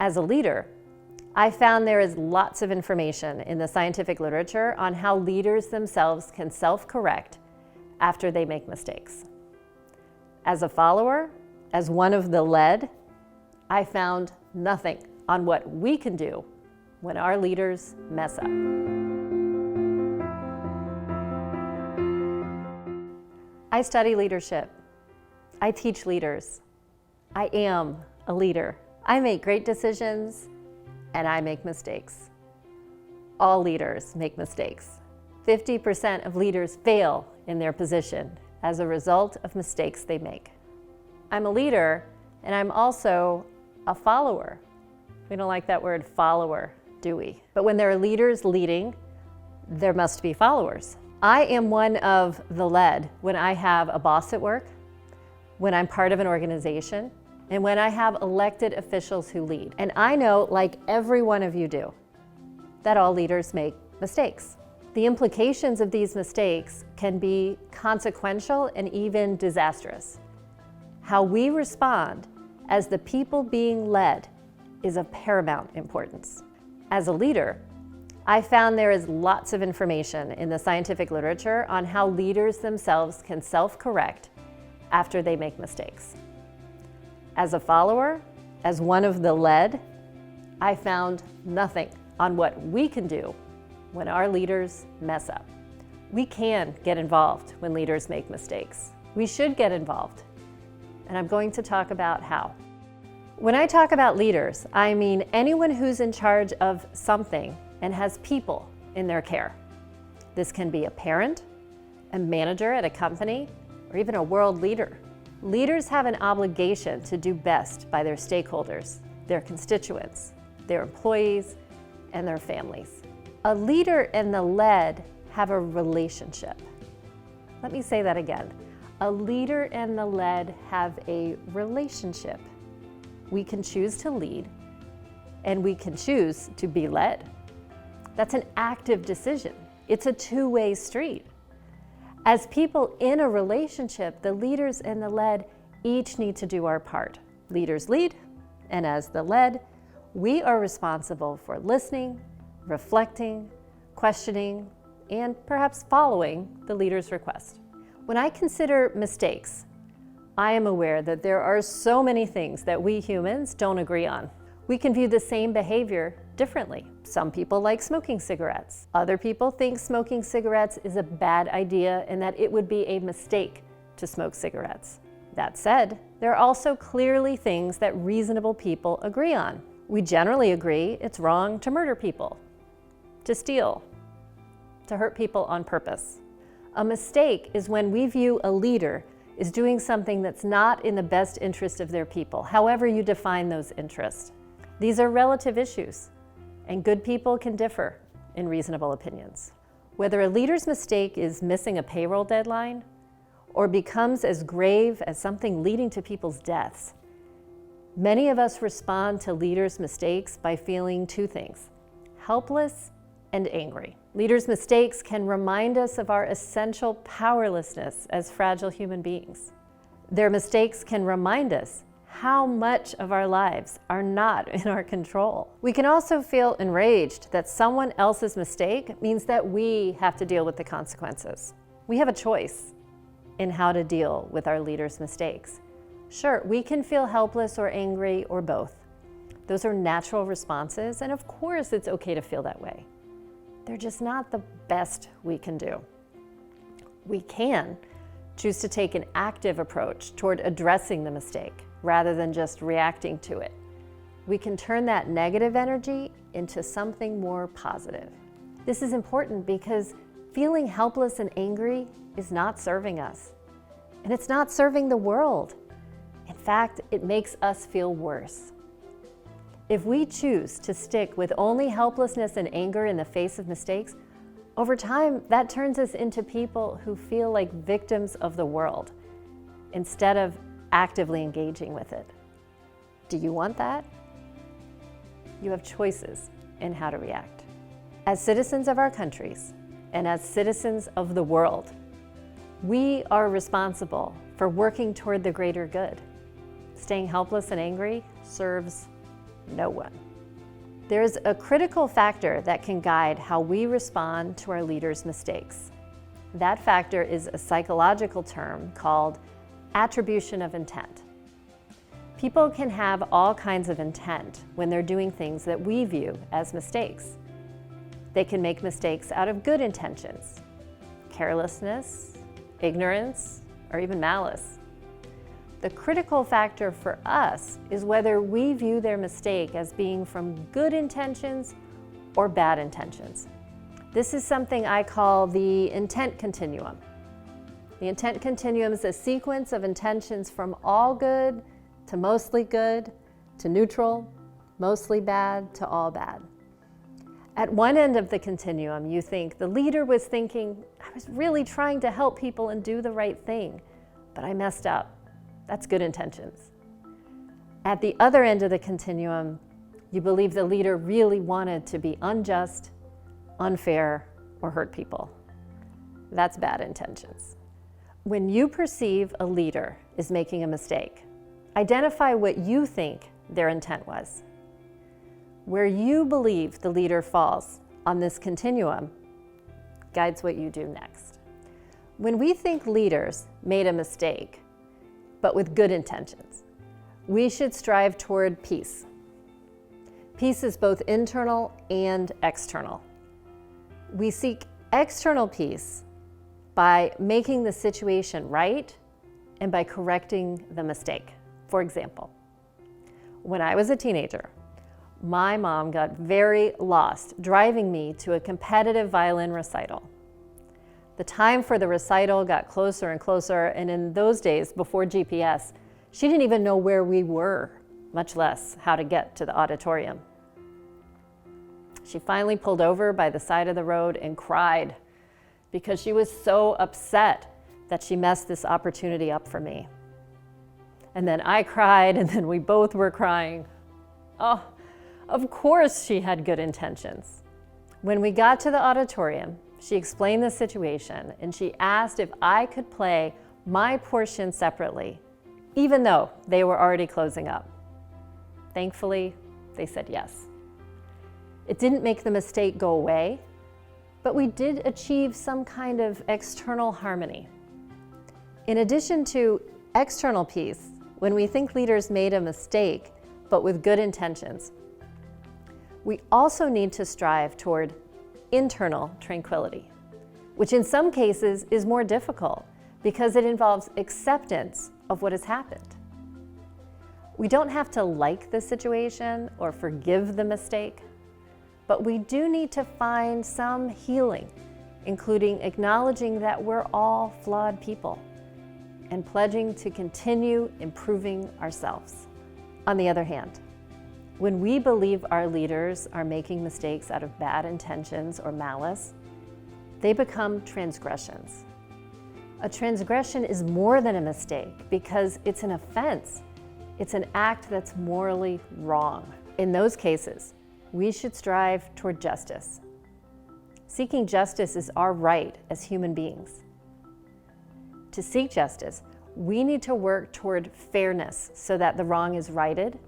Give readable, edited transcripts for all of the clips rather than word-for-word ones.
As a leader, I found there is lots of information in the scientific literature on how leaders themselves can self-correct after they make mistakes. As a follower, as one of the led, I found nothing on what we can do when our leaders mess up. I study leadership. I teach leaders. I am a leader. I make great decisions and I make mistakes. All leaders make mistakes. 50% of leaders fail in their position as a result of mistakes they make. I'm a leader and I'm also a follower. We don't like that word follower, do we? But when there are leaders leading, there must be followers. I am one of the led when I have a boss at work, when I'm part of an organization, and when I have elected officials who lead. And I know, like every one of you do, that all leaders make mistakes. The implications of these mistakes can be consequential and even disastrous. How we respond as the people being led is of paramount importance. As a leader, I found there is lots of information in the scientific literature on how leaders themselves can self-correct after they make mistakes. As a follower, as one of the led, I found nothing on what we can do when our leaders mess up. We can get involved when leaders make mistakes. We should get involved, and I'm going to talk about how. When I talk about leaders, I mean anyone who's in charge of something and has people in their care. This can be a parent, a manager at a company, or even a world leader. Leaders have an obligation to do best by their stakeholders, their constituents, their employees, and their families. A leader and the led have a relationship. Let me say that again. A leader and the led have a relationship. We can choose to lead, and we can choose to be led. That's an active decision. It's a two-way street. As people in a relationship, the leaders and the led each need to do our part. Leaders lead, and as the led, we are responsible for listening, reflecting, questioning, and perhaps following the leader's request. When I consider mistakes, I am aware that there are so many things that we humans don't agree on. We can view the same behavior differently. Some people like smoking cigarettes. Other people think smoking cigarettes is a bad idea and that it would be a mistake to smoke cigarettes. That said, there are also clearly things that reasonable people agree on. We generally agree it's wrong to murder people, to steal, to hurt people on purpose. A mistake is when we view a leader is doing something that's not in the best interest of their people, however you define those interests. These are relative issues, and good people can differ in reasonable opinions. Whether a leader's mistake is missing a payroll deadline or becomes as grave as something leading to people's deaths, many of us respond to leaders' mistakes by feeling two things: helpless and angry. Leaders' mistakes can remind us of our essential powerlessness as fragile human beings. Their mistakes can remind us how much of our lives are not in our control. We can also feel enraged that someone else's mistake means that we have to deal with the consequences. We have a choice in how to deal with our leaders' mistakes. Sure, we can feel helpless or angry or both. Those are natural responses, and of course it's okay to feel that way. They're just not the best we can do. We can choose to take an active approach toward addressing the mistake rather than just reacting to it. We can turn that negative energy into something more positive. This is important because feeling helpless and angry is not serving us, and it's not serving the world. In fact, it makes us feel worse. If we choose to stick with only helplessness and anger in the face of mistakes, over time, that turns us into people who feel like victims of the world instead of actively engaging with it. Do you want that? You have choices in how to react. As citizens of our countries and as citizens of the world, we are responsible for working toward the greater good. Staying helpless and angry serves No one. There's a critical factor that can guide how we respond to our leaders' mistakes. That factor is a psychological term called attribution of intent. People can have all kinds of intent when they're doing things that we view as mistakes. They can make mistakes out of good intentions, carelessness, ignorance, or even malice. The critical factor for us is whether we view their mistake as being from good intentions or bad intentions. This is something I call the intent continuum. The intent continuum is a sequence of intentions from all good to mostly good to neutral, mostly bad to all bad. At one end of the continuum, you think the leader was thinking, I was really trying to help people and do the right thing, but I messed up. That's good intentions. At the other end of the continuum, you believe the leader really wanted to be unjust, unfair, or hurt people. That's bad intentions. When you perceive a leader is making a mistake, identify what you think their intent was. Where you believe the leader falls on this continuum guides what you do next. When we think leaders made a mistake, but with good intentions, we should strive toward peace. Peace is both internal and external. We seek external peace by making the situation right and by correcting the mistake. For example, when I was a teenager, my mom got very lost driving me to a competitive violin recital. The time for the recital got closer and closer, and in those days, before GPS, she didn't even know where we were, much less how to get to the auditorium. She finally pulled over by the side of the road and cried because she was so upset that she messed this opportunity up for me. And then I cried, and then we both were crying. Oh, of course she had good intentions. When we got to the auditorium, she explained the situation, and she asked if I could play my portion separately, even though they were already closing up. Thankfully, they said yes. It didn't make the mistake go away, but we did achieve some kind of external harmony. In addition to external peace, when we think leaders made a mistake, but with good intentions, we also need to strive toward internal tranquility, which in some cases is more difficult because it involves acceptance of what has happened. We don't have to like the situation or forgive the mistake, but we do need to find some healing, including acknowledging that we're all flawed people and pledging to continue improving ourselves. On the other hand, when we believe our leaders are making mistakes out of bad intentions or malice, they become transgressions. A transgression is more than a mistake because it's an offense. It's an act that's morally wrong. In those cases, we should strive toward justice. Seeking justice is our right as human beings. To seek justice, we need to work toward fairness so that the wrong is righted,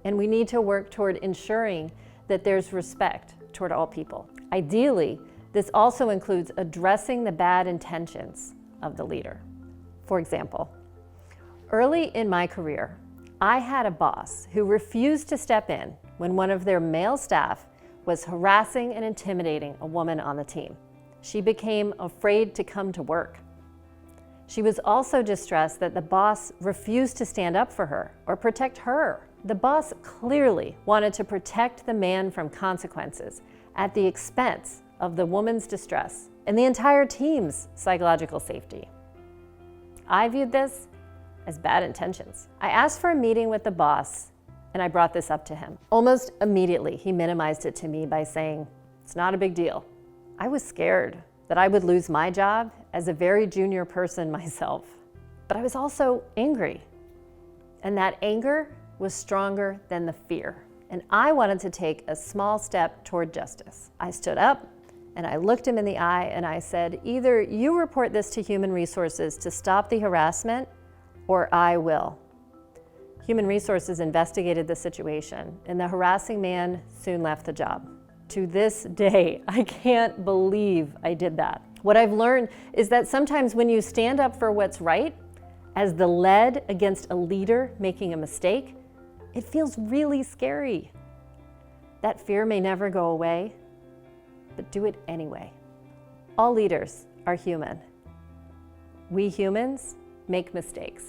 and we need to work toward ensuring that there's respect toward all people. Ideally, this also includes addressing the bad intentions of the leader. For example, early in my career, I had a boss who refused to step in when one of their male staff was harassing and intimidating a woman on the team. She became afraid to come to work. She was also distressed that the boss refused to stand up for her or protect her. The boss clearly wanted to protect the man from consequences at the expense of the woman's distress and the entire team's psychological safety. I viewed this as bad intentions. I asked for a meeting with the boss, and I brought this up to him. Almost immediately, he minimized it to me by saying, "It's not a big deal." I was scared that I would lose my job as a very junior person myself, but I was also angry. And that anger was stronger than the fear. And I wanted to take a small step toward justice. I stood up and I looked him in the eye and I said, "Either you report this to Human Resources to stop the harassment, or I will." Human Resources investigated the situation, and the harassing man soon left the job. To this day, I can't believe I did that. What I've learned is that sometimes when you stand up for what's right, as the lead against a leader making a mistake, it feels really scary. That fear may never go away, but do it anyway. All leaders are human. We humans make mistakes,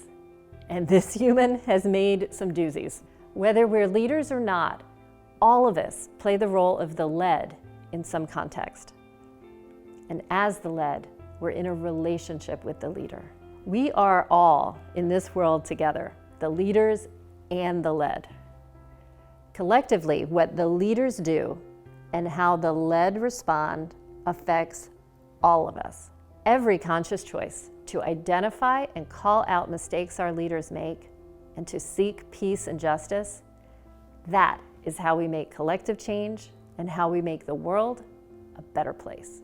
and this human has made some doozies. Whether we're leaders or not, all of us play the role of the lead in some context. And as the lead, we're in a relationship with the leader. We are all in this world together, the leaders and the lead. Collectively, what the leaders do and how the lead respond affects all of us. Every conscious choice to identify and call out mistakes our leaders make and to seek peace and justice, that is how we make collective change and how we make the world a better place.